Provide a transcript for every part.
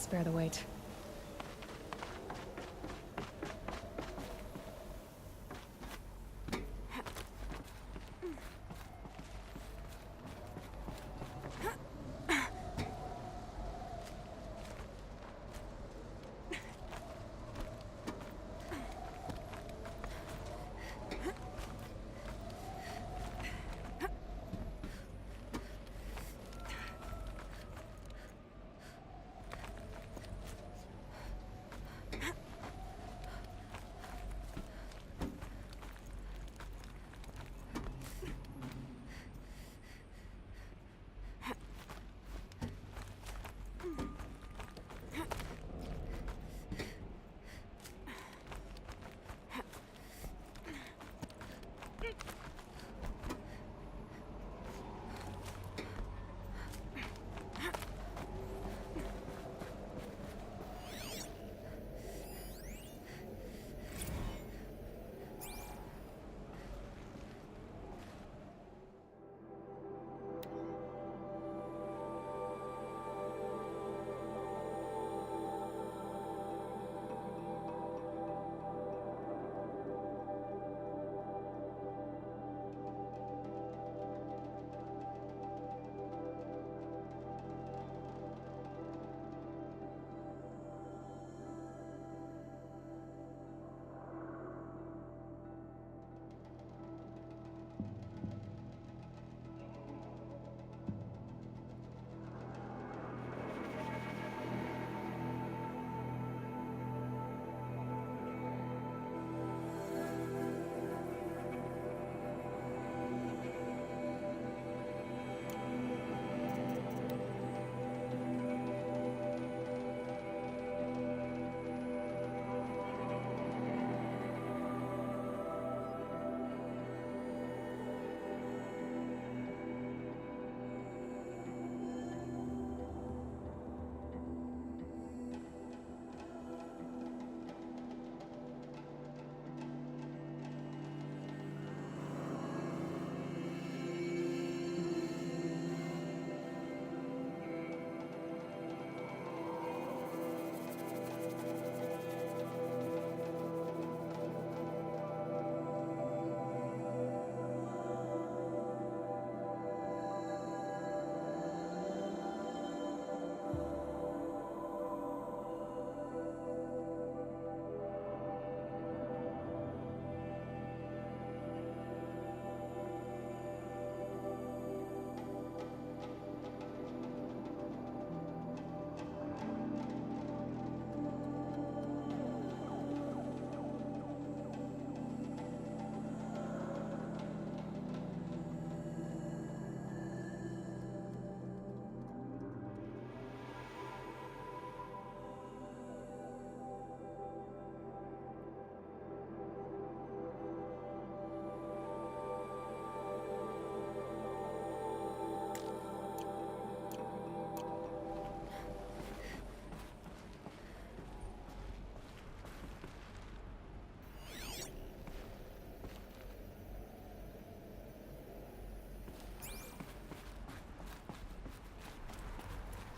can't spare the weight.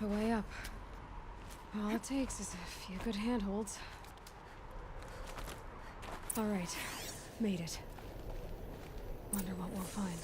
The way up. All it takes is a few good handholds. All right, made it. Wonder what we'll find.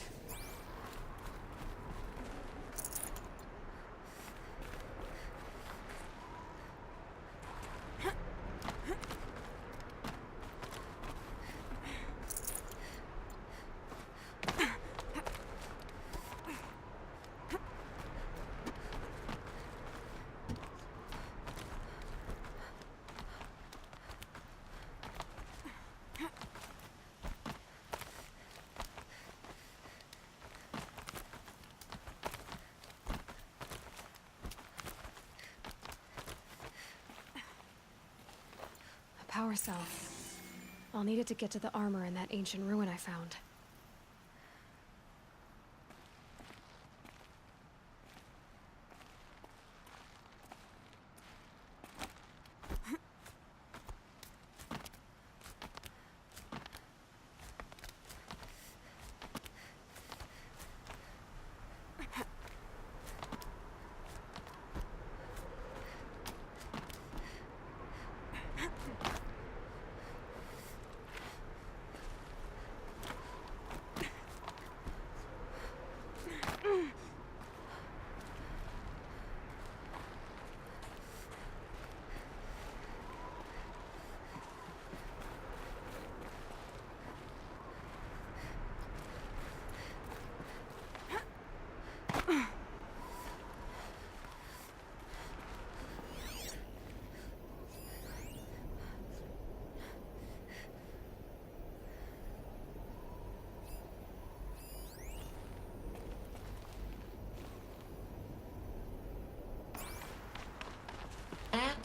Power cell. I'll need it to get to the armor in that ancient ruin I found.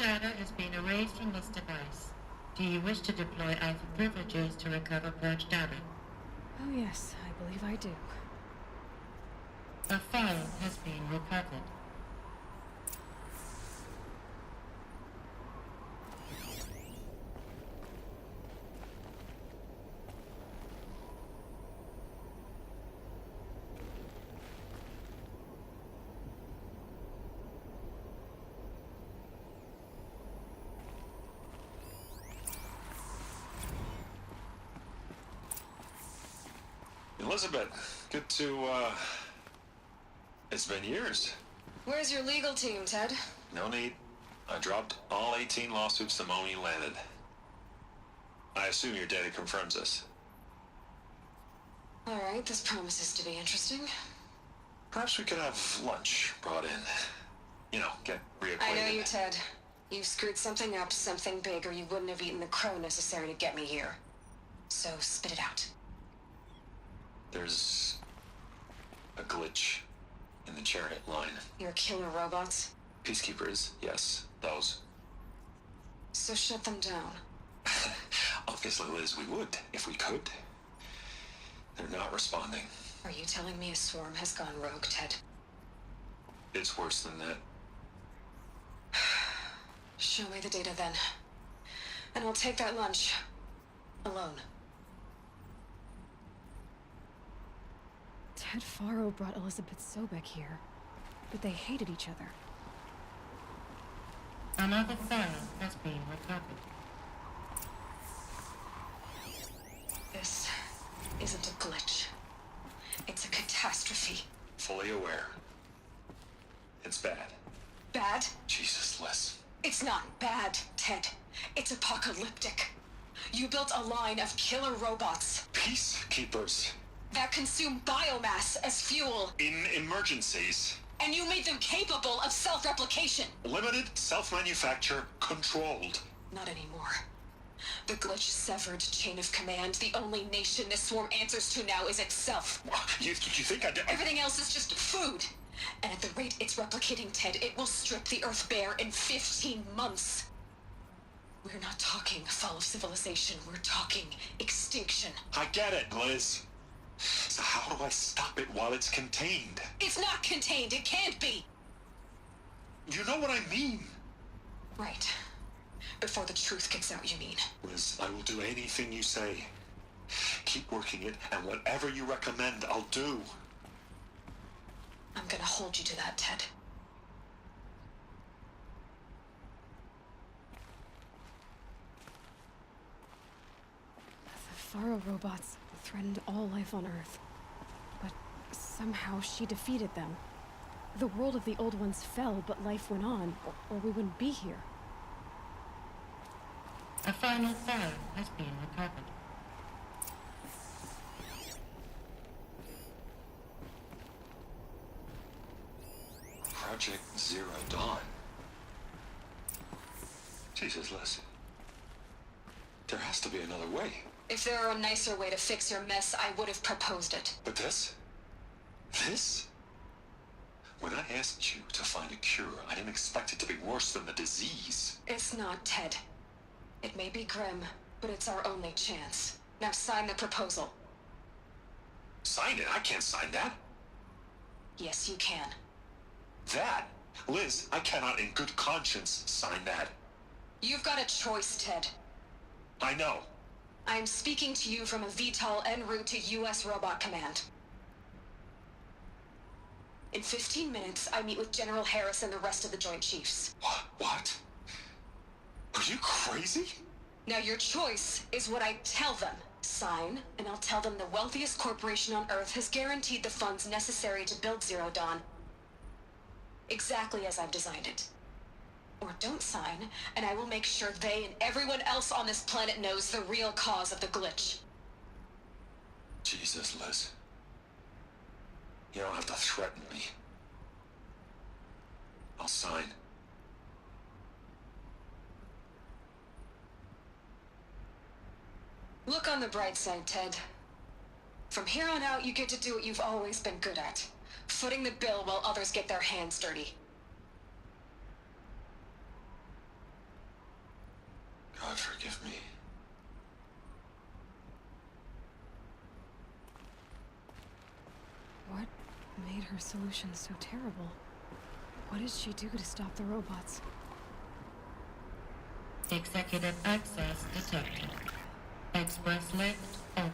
data is being erased from this device. Do you wish to deploy Alpha privileges to recover purged data? Oh yes, I believe I do. A file has been recovered. Elizabeth, good to, it's been years. Where's your legal team, Ted? No need. I dropped all 18 lawsuits the moment you landed. I assume your data confirms this. Alright, this promises to be interesting. Perhaps we could have lunch brought in. You know, get reacquainted. I know you, Ted. You screwed something up, something big, or you wouldn't have eaten the crow necessary to get me here. So spit it out. There's a glitch in the chariot line. Your killer robots? Peacekeepers, yes, those. So shut them down. Obviously, Liz, we would, if we could. They're not responding. Are you telling me a swarm has gone rogue, Ted? It's worse than that. Show me the data then. And I'll take that lunch. Alone. Ted Faro brought Elizabeth Sobek here, but they hated each other. Another file has been recovered. This isn't a glitch. It's a catastrophe. Fully aware. It's bad. Bad? Jesus, Liz. It's not bad, Ted. It's apocalyptic. You built a line of killer robots Peacekeepers. that consume biomass as fuel, In emergencies. and you made them capable of self-replication. Limited, self-manufacture, controlled. Not anymore. The glitch severed chain of command. The only nation this swarm answers to now is itself. You think I did? Everything else is just food. And at the rate it's replicating, Ted, it will strip the Earth bare in 15 months. We're not talking fall of civilization. We're talking extinction. I get it, Liz. So how do I stop it while it's contained? It's not contained. It can't be. You know what I mean. Right. Before the truth gets out, you mean? Liz, I will do anything you say. Keep working it, and whatever you recommend, I'll do. I'm gonna hold you to that, Ted. The Faro robots threatened all life on Earth. But somehow she defeated them. The world of the old ones fell, but life went on, or we wouldn't be here. A final file has been recovered. Project Zero Dawn. Jesus, Liz. There has to be another way. If there were a nicer way to fix your mess, I would have proposed it. But this? This? When I asked you to find a cure, I didn't expect it to be worse than the disease. It's not, Ted. It may be grim, but it's our only chance. Now sign the proposal. Sign it? I can't sign that. Yes, you can. That? Liz, I cannot in good conscience sign that. You've got a choice, Ted. I know. I am speaking to you from a VTOL en route to U.S. Robot Command. In 15 minutes, I meet with General Harris and the rest of the Joint Chiefs. What? Are you crazy? Now your choice is what I tell them. Sign, and I'll tell them the wealthiest corporation on Earth has guaranteed the funds necessary to build Zero Dawn. Exactly as I've designed it. Or don't sign, and I will make sure they and everyone else on this planet knows the real cause of the glitch. Jesus, Liz. You don't have to threaten me. I'll sign. Look on the bright side, Ted. From here on out, you get to do what you've always been good at. Footing the bill while others get their hands dirty. God forgive me. What made her solution so terrible? What did she do to stop the robots? Executive access detected. Express lift opened.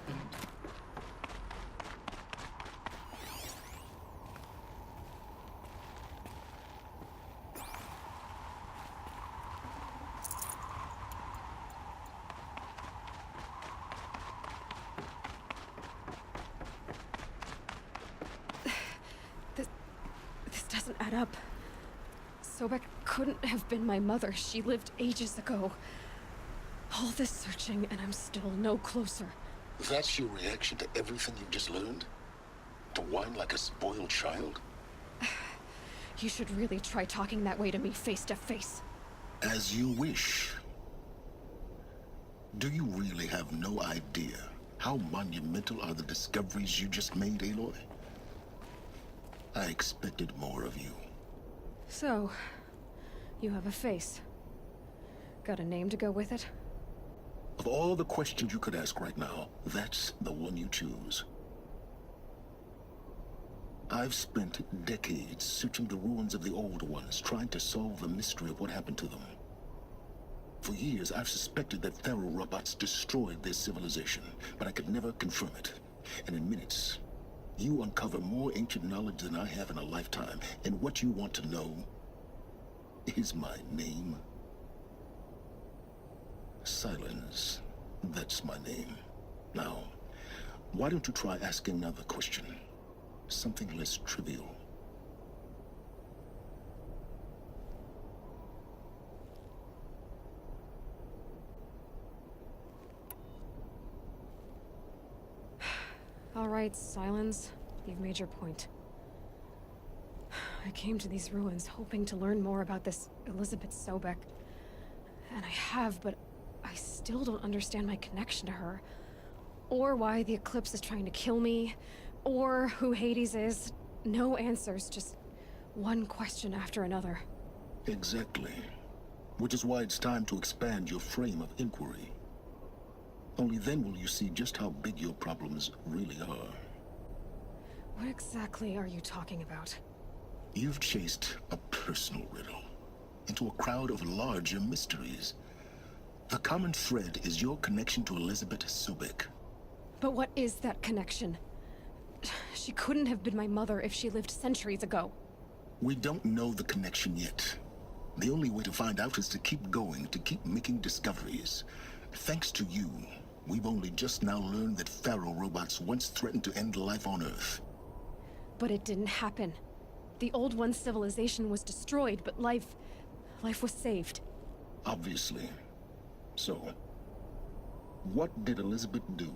This doesn't add up. Sobek couldn't have been my mother. She lived ages ago. All this searching, and I'm still no closer. That's your reaction to everything you've just learned? To whine like a spoiled child? You should really try talking that way to me face to face. As you wish. Do you really have no idea how monumental are the discoveries you just made, Aloy? I expected more of you. So, you have a face. Got a name to go with it? Of all the questions you could ask right now, that's the one you choose. I've spent decades searching the ruins of the old ones, trying to solve the mystery of what happened to them. For years, I've suspected that Faro robots destroyed their civilization, but I could never confirm it. And in minutes, you uncover more ancient knowledge than I have in a lifetime, and what you want to know is my name. Silence. That's my name. Now, why don't you try asking another question? Something less trivial. All right, Silence. You've made your point. I came to these ruins hoping to learn more about this Elizabeth Sobek. And I have, but I still don't understand my connection to her. Or why the Eclipse is trying to kill me. Or who Hades is. No answers, just one question after another. Exactly. Which is why it's time to expand your frame of inquiry. Only then will you see just how big your problems really are. What exactly are you talking about? You've chased a personal riddle into a crowd of larger mysteries. The common thread is your connection to Elizabeth Sobek. But what is that connection? She couldn't have been my mother if she lived centuries ago. We don't know the connection yet. The only way to find out is to keep going, to keep making discoveries. Thanks to you, we've only just now learned that Faro robots once threatened to end life on Earth. But it didn't happen. The Old One's civilization was destroyed, but life was saved. Obviously. So, what did Elizabeth do?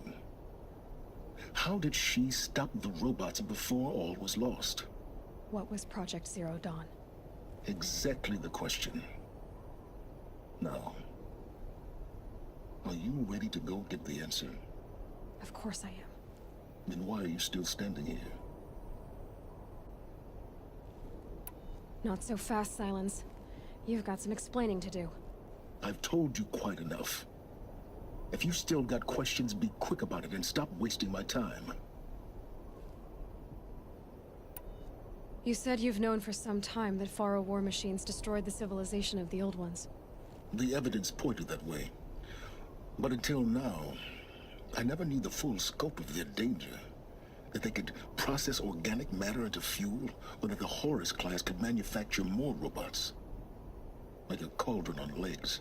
How did she stop the robots before all was lost? What was Project Zero Dawn? Exactly the question. Now, are you ready to go get the answer? Of course I am. Then why are you still standing here? Not so fast, Silence. You've got some explaining to do. I've told you quite enough. If you've still got questions, be quick about it and stop wasting my time. You said you've known for some time that Faro war machines destroyed the civilization of the Old Ones. The evidence pointed that way. But until now, I never knew the full scope of their danger. That they could process organic matter into fuel, or that the Horus class could manufacture more robots. Like a cauldron on legs.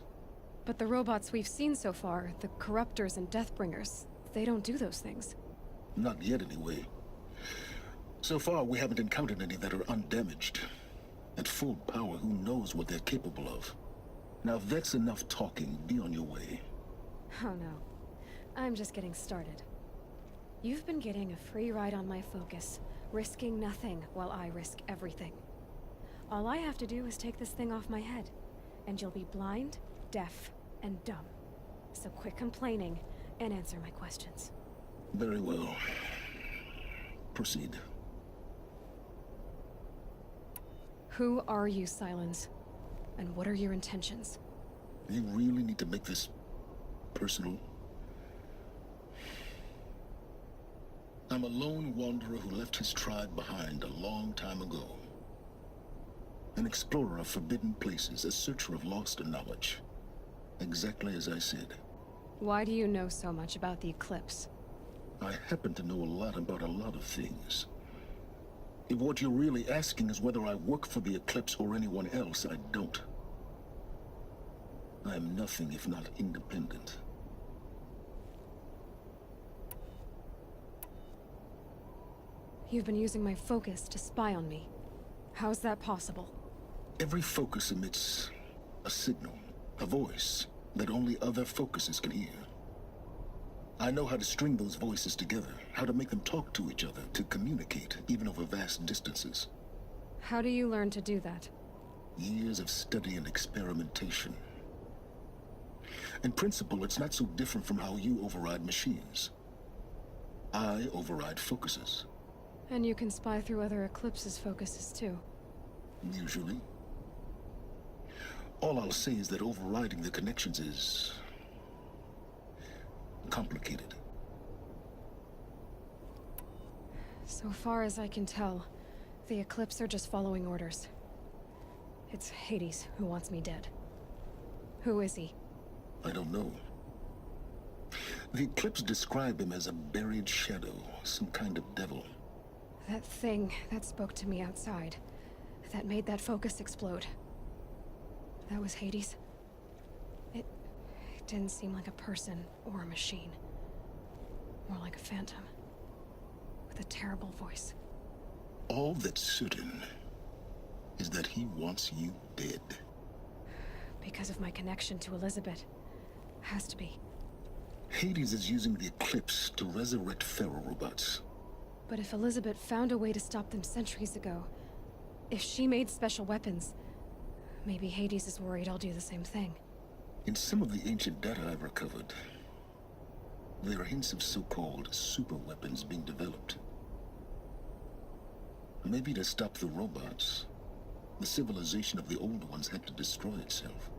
But the robots we've seen so far, the Corruptors and Deathbringers, they don't do those things. Not yet, anyway. So far, we haven't encountered any that are undamaged. At full power, who knows what they're capable of? Now, if that's enough talking, be on your way. Oh no. I'm just getting started. You've been getting a free ride on my focus, risking nothing while I risk everything. All I have to do is take this thing off my head, and you'll be blind, deaf, and dumb. So quit complaining and answer my questions. Very well. Proceed. Who are you, Silence? And what are your intentions? You really need to make this personal? I'm a lone wanderer who left his tribe behind a long time ago. An explorer of forbidden places, a searcher of lost knowledge. Exactly as I said. Why do you know so much about the Eclipse? I happen to know a lot about a lot of things. If what you're really asking is whether I work for the Eclipse or anyone else, I don't. I am nothing if not independent. You've been using my focus to spy on me. How's that possible? Every focus emits a signal, a voice, that only other focuses can hear. I know how to string those voices together, how to make them talk to each other, to communicate, even over vast distances. How do you learn to do that? Years of study and experimentation. In principle, it's not so different from how you override machines. I override focuses. And you can spy through other Eclipse's focuses too. Usually. All I'll say is that overriding the connections is complicated. So far as I can tell, the Eclipse are just following orders. It's Hades who wants me dead. Who is he? I don't know. The Eclipse describe him as a buried shadow, some kind of devil. That thing that spoke to me outside, that made that focus explode. That was Hades. It didn't seem like a person or a machine. More like a phantom. With a terrible voice. All that's certain is that he wants you dead. Because of my connection to Elizabeth. Has to be. Hades is using the Eclipse to resurrect ferrorobots. But if Elizabeth found a way to stop them centuries ago, if she made special weapons, maybe Hades is worried I'll do the same thing. In some of the ancient data I've recovered, there are hints of so-called super weapons being developed. Maybe to stop the robots, the civilization of the old ones had to destroy itself.